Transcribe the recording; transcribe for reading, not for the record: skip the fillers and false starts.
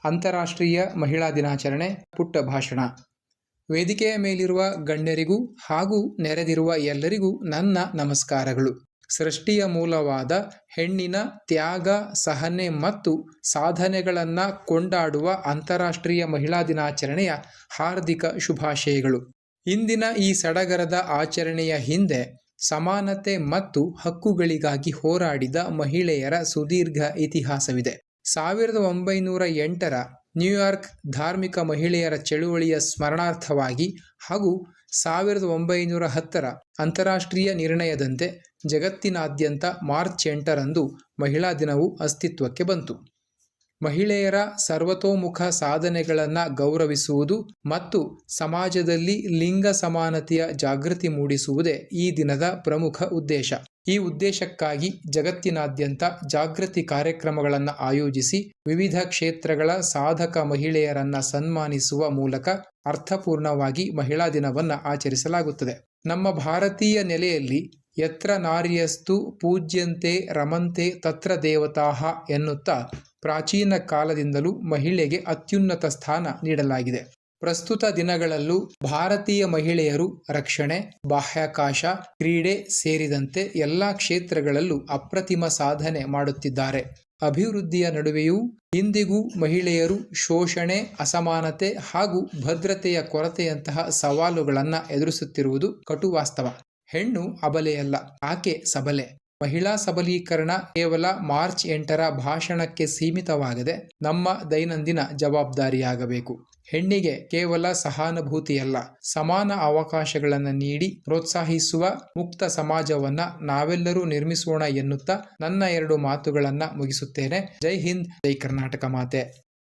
ಅಂತಾರಾಷ್ಟ್ರೀಯ ಮಹಿಳಾ ದಿನಾಚರಣೆ ಪುಟ್ಟ ಭಾಷಣ. ವೇದಿಕೆಯ ಮೇಲಿರುವ ಗಣ್ಯರಿಗೂ ಹಾಗೂ ನೆರೆದಿರುವ ಎಲ್ಲರಿಗೂ ನನ್ನ ನಮಸ್ಕಾರಗಳು. ಸೃಷ್ಟಿಯ ಮೂಲವಾದ ಹೆಣ್ಣಿನ ತ್ಯಾಗ, ಸಹನೆ ಮತ್ತು ಸಾಧನೆಗಳನ್ನು ಕೊಂಡಾಡುವ ಅಂತಾರಾಷ್ಟ್ರೀಯ ಮಹಿಳಾ ದಿನಾಚರಣೆಯ ಹಾರ್ದಿಕ ಶುಭಾಶಯಗಳು. ಇಂದಿನ ಈ ಸಡಗರದ ಆಚರಣೆಯ ಹಿಂದೆ ಸಮಾನತೆ ಮತ್ತು ಹಕ್ಕುಗಳಿಗಾಗಿ ಹೋರಾಡಿದ ಮಹಿಳೆಯರ ಸುದೀರ್ಘ ಇತಿಹಾಸವಿದೆ. 1908ರ ನ್ಯೂಯಾರ್ಕ್ ಧಾರ್ಮಿಕ ಮಹಿಳೆಯರ ಚಳುವಳಿಯ ಸ್ಮರಣಾರ್ಥವಾಗಿ ಹಾಗೂ 1910ರ ಅಂತಾರಾಷ್ಟ್ರೀಯ ನಿರ್ಣಯದಂತೆ ಜಗತ್ತಿನಾದ್ಯಂತ ಮಾರ್ಚ್ 8ರಂದು ಮಹಿಳಾ ದಿನವು ಅಸ್ತಿತ್ವಕ್ಕೆ ಬಂತು. ಮಹಿಳೆಯರ ಸರ್ವತೋಮುಖ ಸಾಧನೆಗಳನ್ನು ಗೌರವಿಸುವುದು ಮತ್ತು ಸಮಾಜದಲ್ಲಿ ಲಿಂಗ ಸಮಾನತೆಯ ಜಾಗೃತಿ ಮೂಡಿಸುವುದೇ ಈ ದಿನದ ಪ್ರಮುಖ ಉದ್ದೇಶ. ಈ ಉದ್ದೇಶಕ್ಕಾಗಿ ಜಗತ್ತಿನಾದ್ಯಂತ ಜಾಗೃತಿ ಕಾರ್ಯಕ್ರಮಗಳನ್ನು ಆಯೋಜಿಸಿ ವಿವಿಧ ಕ್ಷೇತ್ರಗಳ ಸಾಧಕ ಮಹಿಳೆಯರನ್ನು ಸನ್ಮಾನಿಸುವ ಮೂಲಕ ಅರ್ಥಪೂರ್ಣವಾಗಿ ಮಹಿಳಾ ದಿನವನ್ನು ಆಚರಿಸಲಾಗುತ್ತದೆ. ನಮ್ಮ ಭಾರತೀಯ ನೆಲೆಯಲ್ಲಿ ಯತ್ರ ನಾರ್ಯಸ್ತು ಪೂಜ್ಯಂತೆ ರಮಂತೆ ತತ್ರ ದೇವತಾಃ ಎನ್ನುತ್ತಾ ಪ್ರಾಚೀನ ಕಾಲದಿಂದಲೂ ಮಹಿಳೆಗೆ ಅತ್ಯುನ್ನತ ಸ್ಥಾನ ನೀಡಲಾಗಿದೆ. ಪ್ರಸ್ತುತ ದಿನಗಳಲ್ಲೂ ಭಾರತೀಯ ಮಹಿಳೆಯರು ರಕ್ಷಣೆ, ಬಾಹ್ಯಾಕಾಶ, ಕ್ರೀಡೆ ಸೇರಿದಂತೆ ಎಲ್ಲ ಕ್ಷೇತ್ರಗಳಲ್ಲೂ ಅಪ್ರತಿಮ ಸಾಧನೆ ಮಾಡುತ್ತಿದ್ದಾರೆ. ಅಭಿವೃದ್ಧಿಯ ನಡುವೆಯೂ ಇಂದಿಗೂ ಮಹಿಳೆಯರು ಶೋಷಣೆ, ಅಸಮಾನತೆ ಹಾಗೂ ಭದ್ರತೆಯ ಕೊರತೆಯಂತಹ ಸವಾಲುಗಳನ್ನು ಎದುರಿಸುತ್ತಿರುವುದು ಕಟು ವಾಸ್ತವ. ಹೆಣ್ಣು ಅಬಲೆಯಲ್ಲ, ಆಕೆ ಸಬಲೆ. ಮಹಿಳಾ ಸಬಲೀಕರಣ ಕೇವಲ ಮಾರ್ಚ್ 8ರ ಭಾಷಣಕ್ಕೆ ಸೀಮಿತವಾಗದೆ ನಮ್ಮ ದೈನಂದಿನ ಜವಾಬ್ದಾರಿಯಾಗಬೇಕು. ಹೆಣ್ಣಿಗೆ ಕೇವಲ ಸಹಾನುಭೂತಿಯಲ್ಲ, ಸಮಾನ ಅವಕಾಶಗಳನ್ನು ನೀಡಿ ಪ್ರೋತ್ಸಾಹಿಸುವ ಮುಕ್ತ ಸಮಾಜವನ್ನ ನಾವೆಲ್ಲರೂ ನಿರ್ಮಿಸೋಣ ಎನ್ನುತ್ತಾ ನನ್ನ 2 ಮಾತುಗಳನ್ನು ಮುಗಿಸುತ್ತೇನೆ. ಜೈ ಹಿಂದ್, ಜೈ ಕರ್ನಾಟಕ ಮಾತೆ.